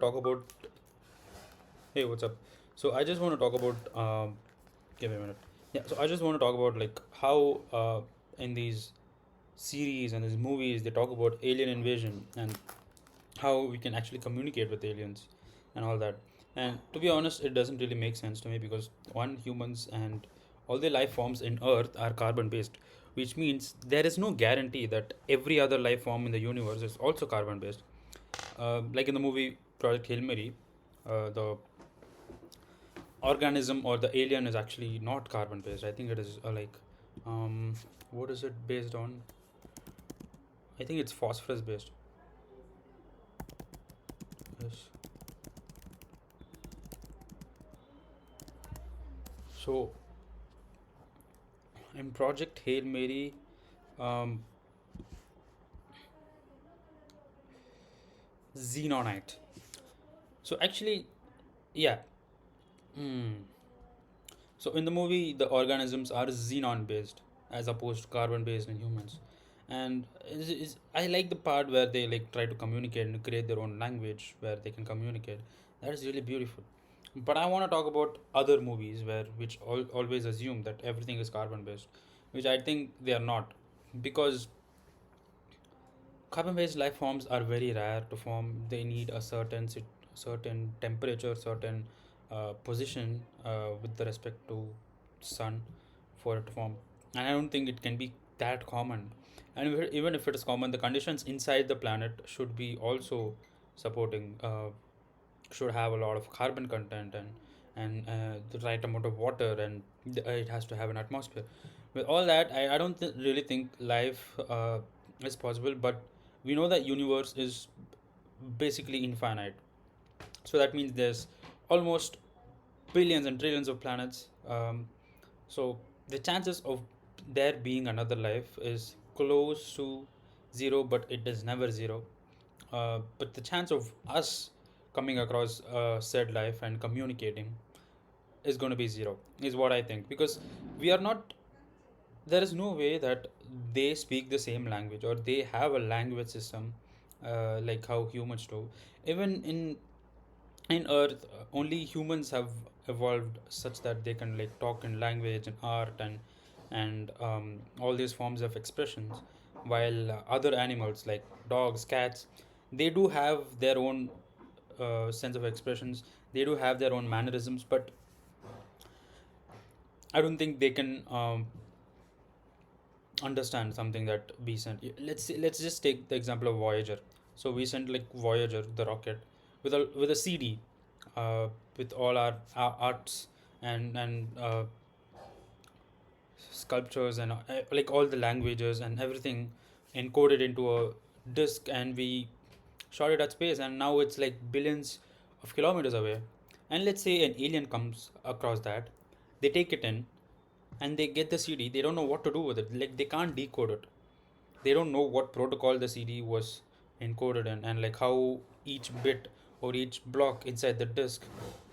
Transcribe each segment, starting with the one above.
talk about. Hey, what's up? So I just want to talk about. Give me a minute. Yeah. So I just want to talk about like how in these series and these movies they talk about alien invasion and how we can actually communicate with aliens and all that. And to be honest, it doesn't really make sense to me because one, humans and all the life forms in Earth are carbon based, which means there is no guarantee that every other life form in the universe is also carbon based. Like in the movie Project Hail Mary, the organism or the alien is actually not carbon based. I think it is um, what is it based on? I think it's phosphorus based. Yes. So in Project Hail Mary, um, xenonite. So actually, yeah. Hmm. So in the movie, the organisms are xenon based as opposed to carbon based in humans. And I like the part where they like try to communicate and create their own language where they can communicate. That is really beautiful. But I want to talk about other movies where which always assume that everything is carbon based, which I think they are not, because carbon based life forms are very rare to form. They need a certain temperature, certain position with the respect to sun for it to form. And I don't think it can be that common. And even if it is common, the conditions inside the planet should be also supporting, should have a lot of carbon content and the right amount of water, and it has to have an atmosphere. With all that, I don't really think life is possible, but we know that universe is basically infinite. So that means there's almost billions and trillions of planets. So the chances of there being another life is close to zero, but it is never zero. But the chance of us coming across said life and communicating is going to be zero, is what I think, because we are not, there is no way that they speak the same language or they have a language system like how humans do. Even in Earth, only humans have evolved such that they can like talk in language and art and all these forms of expressions, while other animals like dogs, cats, they do have their own sense of expressions. They do have their own mannerisms, but I don't think they can understand something that we sent. Let's just take the example of Voyager. So we sent like Voyager, the rocket, with a CD, uh, with all our arts and sculptures and like all the languages and everything encoded into a disk, and we shot it at space, and now it's like billions of kilometers away. And let's say an alien comes across that, they take it in and they get the CD. They don't know what to do with it. Like they can't decode it. They don't know what protocol the CD was encoded in, and like how each bit or each block inside the disk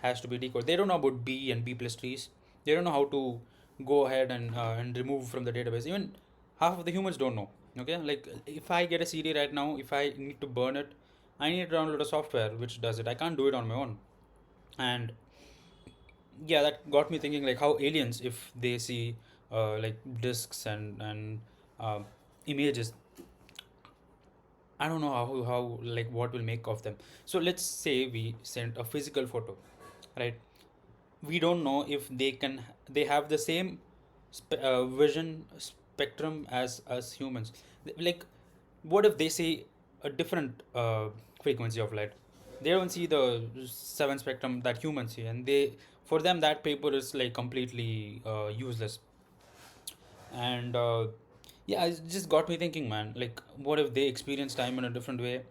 has to be decoded. They don't know about B and B plus trees. They don't know how to go ahead and remove from the database. Even half of the humans don't know. Okay, like if I get a CD right now, if I need to burn it, I need to download a software which does it. I can't do it on my own. And yeah, that got me thinking like how aliens, if they see like discs and uh, images, I don't know how like what will make of them. So let's say we sent a physical photo, right? We don't know if they have the same vision spectrum as humans. Like, what if they see a different frequency of light? They don't see the seven spectrum that humans see, and they, for them that paper is like completely useless. And yeah, it just got me thinking, man, like what if they experience time in a different way?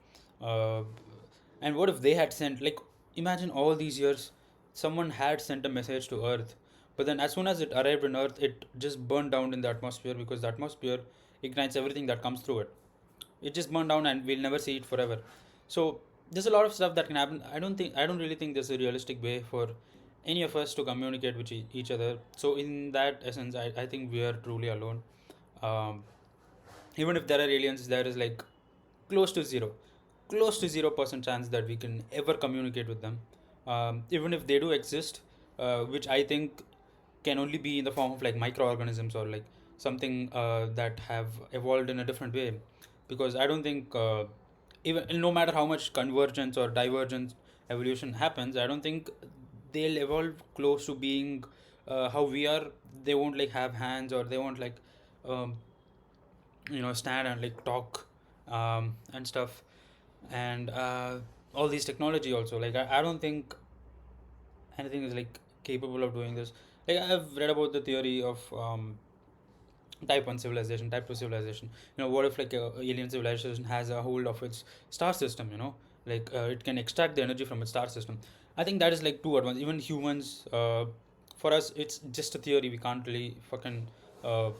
uh, and what if they had sent, like, imagine all these years someone had sent a message to earth, but then as soon as it arrived on earth it just burned down in the atmosphere, because the atmosphere ignites everything that comes through it. It just burned down and we'll never see it forever. So there's a lot of stuff that can happen. I don't really think there's a realistic way for any of us to communicate with each other. So in that essence, I think we are truly alone. um, Even if there are aliens, there is like close to zero. close to 0% chance that we can ever communicate with them. Even if they do exist, which I think can only be in the form of like microorganisms or like something that have evolved in a different way. Because I don't think, even no matter how much convergence or divergence evolution happens, I don't think they'll evolve close to being how we are. They won't like have hands, or they won't like um, stand and like talk and stuff, and all these technology also, like I don't think anything is like capable of doing this. Like I've read about the theory of type 1 civilization, type 2 civilization. What if like a alien civilization has a hold of its star system, like it can extract the energy from its star system. I think that is like too advanced. Even humans, for us it's just a theory. We can't really fucking uh,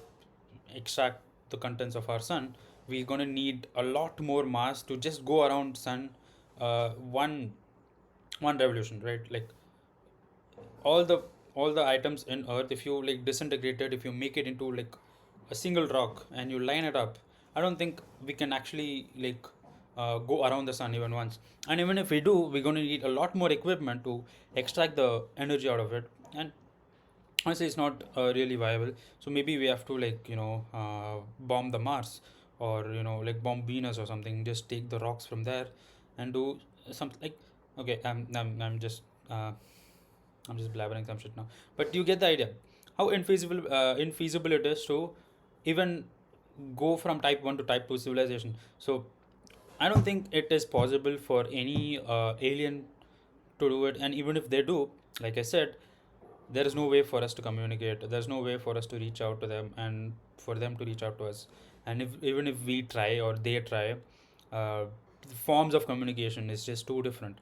extract the contents of our sun. We're gonna need a lot more mass to just go around sun, one revolution, right? Like all the all the items in earth, if you like disintegrate it, if you make it into like a single rock and you line it up, I don't think we can actually like go around the sun even once. And even if we do, we're going to need a lot more equipment to extract the energy out of it. And honestly, it's not really viable. So maybe we have to like bomb the Mars, or like bomb Venus or something. Just take the rocks from there and do something like, okay, uh, I'm just blabbering some shit now. But you get the idea. How infeasible it is to even go from type 1 to type 2 civilization. So I don't think it is possible for any alien to do it. And even if they do, like I said, there is no way for us to communicate. There's no way for us to reach out to them and for them to reach out to us. And if even if we try or they try, the forms of communication is just too different.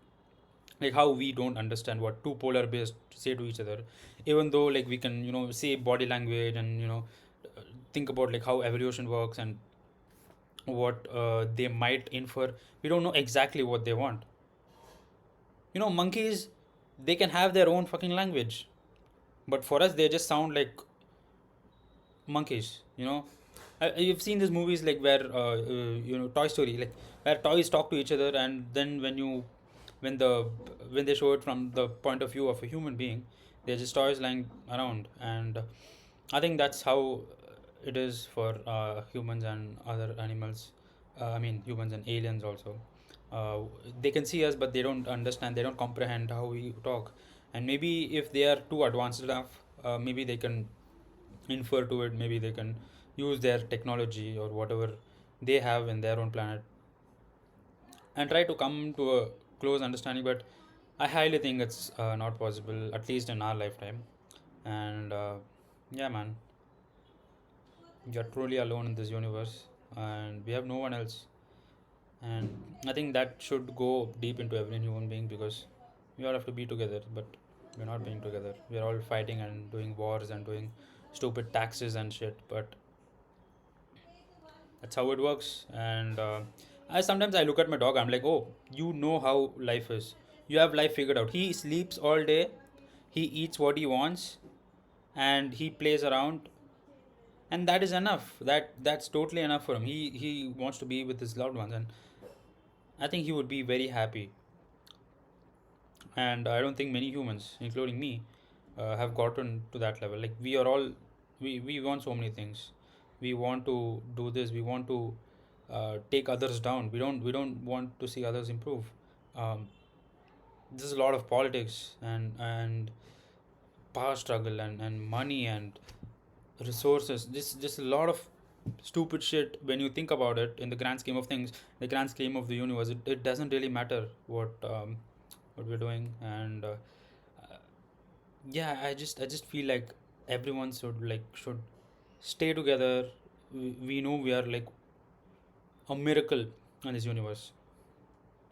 Like how we don't understand what two polar bears say to each other, even though like we can say body language and think about like how evolution works and what they might infer. We don't know exactly what they want. Monkeys, they can have their own fucking language, but for us they just sound like monkeys. You've seen these movies like where Toy Story, like where toys talk to each other, and then when the when they show it from the point of view of a human being, they're just toys lying around. And I think that's how it is for humans and other animals. I mean, humans and aliens also. Uh, they can see us, but they don't understand. They don't comprehend how we talk. And maybe if they are too advanced enough, maybe they can infer to it. Maybe they can use their technology or whatever they have in their own planet and try to come to a close understanding. But I highly think it's not possible, at least in our lifetime. And yeah, man, you're truly alone in this universe, and we have no one else. And I think that should go deep into every human being, because we all have to be together, but we're not being together. We're all fighting and doing wars and doing stupid taxes and shit. But that's how it works. And I sometimes I look at my dog. I'm like, oh, you know how life is. You have life figured out. He sleeps all day. He eats what he wants, and he plays around, and that is enough. That's totally enough for him. He wants to be with his loved ones, and I think he would be very happy. And I don't think many humans, including me, have gotten to that level. Like we are all, we want so many things. We want to do this. We want to take others down. We don't want to see others improve. Um, there's a lot of politics and power struggle and money and resources. This just a lot of stupid shit when you think about it. In the grand scheme of things, the grand scheme of the universe, it doesn't really matter what we're doing. And yeah, I just feel like everyone should stay together. We know we are like a miracle in this universe.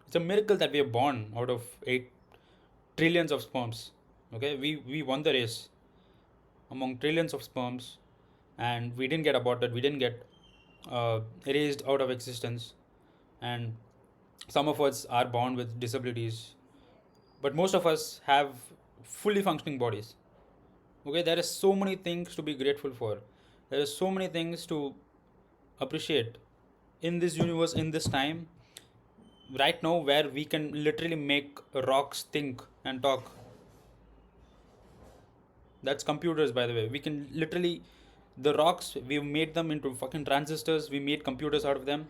It's a miracle that we are born out of 8 trillions of sperms. Okay, we won the race among trillions of sperms, and we didn't get aborted. We didn't get erased out of existence. And some of us are born with disabilities, but most of us have fully functioning bodies. Okay, there is so many things to be grateful for. There is so many things to appreciate in this universe, in this time. right now where we can literally make rocks think and talk. That's computers, by the way. We can literally, the rocks, we've made them into fucking transistors. We made computers out of them,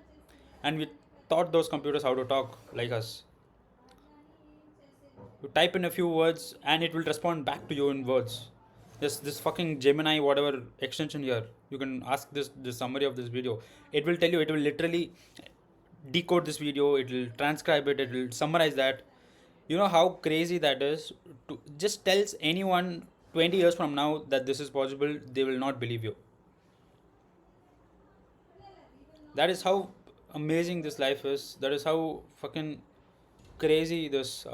and we taught those computers how to talk like us. You type in a few words, and it will respond back to you in words. This fucking Gemini, whatever extension here, you can ask this the summary of this video. It will tell you. It will literally decode this video. It will transcribe it. It will summarize that. You know how crazy that is? Just tells anyone 20 years from now that this is possible, they will not believe you. That is how amazing this life is. That is how fucking crazy this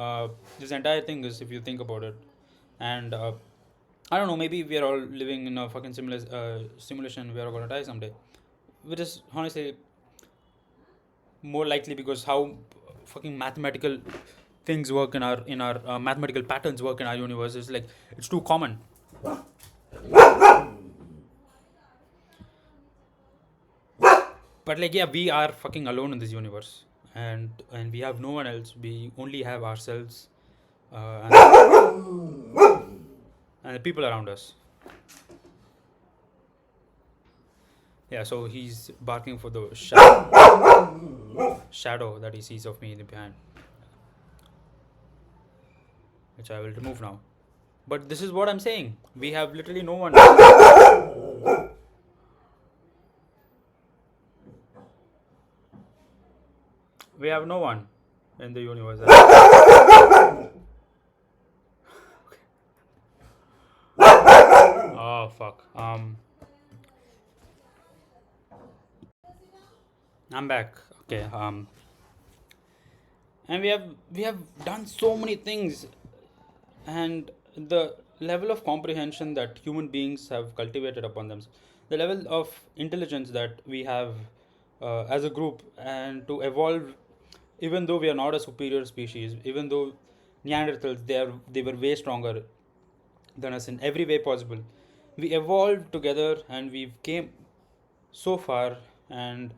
entire thing is if you think about it. And I don't know, maybe we are all living in a fucking simulation. We are all gonna die someday, which is honestly more likely because how fucking mathematical things work in our mathematical patterns work in our universe is like it's too common. But like, yeah, we are fucking alone in this universe, and we have no one else. We only have ourselves, and the people around us. Yeah, so he's barking for the shadow that he sees of me in the behind, which I will remove now. But this is what I'm saying. We have literally no one. We have no one in the universe. Oh fuck. I'm back. Okay. And we have done so many things, and the level of comprehension that human beings have cultivated upon themselves, the level of intelligence that we have as a group, and to evolve, even though we are not a superior species, even though Neanderthals they were way stronger than us in every way possible. We evolved together and we've came so far, and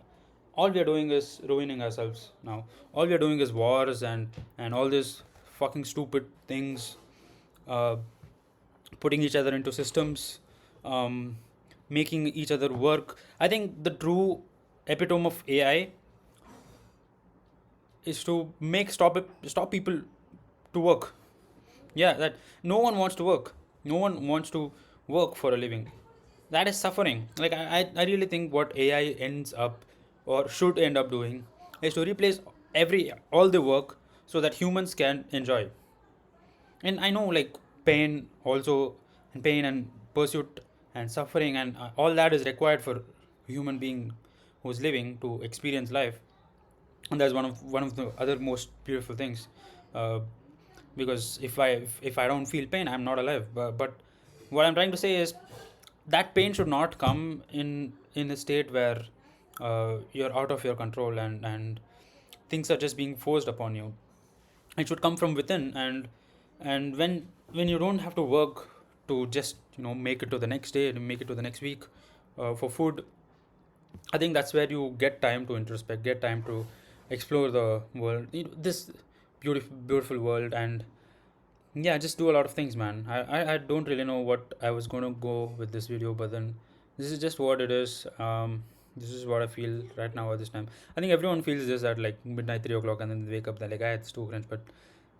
all we are doing is ruining ourselves now. All we are doing is wars and all these fucking stupid things, uh, putting each other into systems, um, making each other work. I think the true epitome of AI is to stop people to work. Yeah, that no one wants to work. No one wants to work for a living. That is suffering. Like I really think what AI ends up or should end up doing is to replace every all the work so that humans can enjoy. And I know like pain also, and pain and pursuit and suffering and all that is required for human being who's living to experience life, and that's one of the other most beautiful things. uh, because if I don't feel pain, I'm not alive. But what I'm trying to say is that pain should not come in a state where you're out of your control, and things are just being forced upon you. It should come from within, and when you don't have to work to just make it to the next day, to make it to the next week, for food. I think that's where you get time to introspect, get time to explore the world, this beautiful world, and yeah, just do a lot of things, man. I don't really know what I was going to go with this video, but then this is just what it is. This is what I feel right now at this time. I think everyone feels this at like midnight, 3 o'clock, and then they wake up. They're like, ah, it's too cringe. But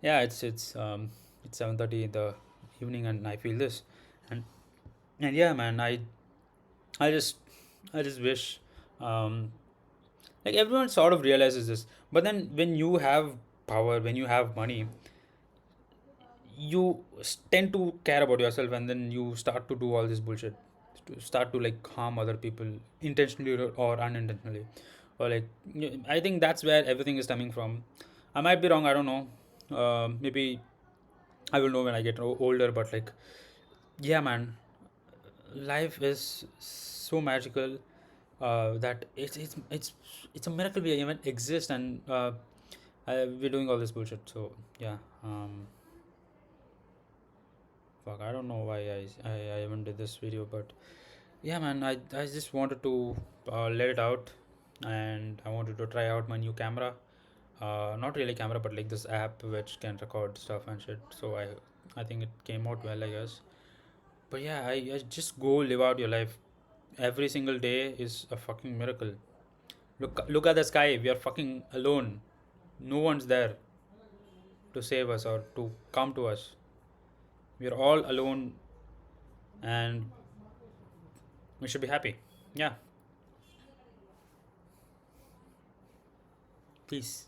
yeah, it's 7:30 in the evening, and I feel this, and and yeah, man, I just I just wish, um, like everyone sort of realizes this, but then when you have power, when you have money, you tend to care about yourself, and then you start to do all this bullshit, to start to like harm other people intentionally or unintentionally, or like I think that's where everything is coming from. I might be wrong, I don't know. Maybe I will know when I get older, but like, yeah, man, life is so magical, that it's a miracle we even exist, and we're doing all this bullshit. So yeah, fuck, I don't know why I even did this video, but yeah, man, I just wanted to let it out, and I wanted to try out my new camera. not really camera, but like this app which can record stuff and shit. So I think it came out well, I guess. But yeah, I just go live out your life. Every single day is a fucking miracle. Look at the sky. We are fucking alone. No one's there to save us or to come to us. We are all alone, and we should be happy. Yeah. Peace.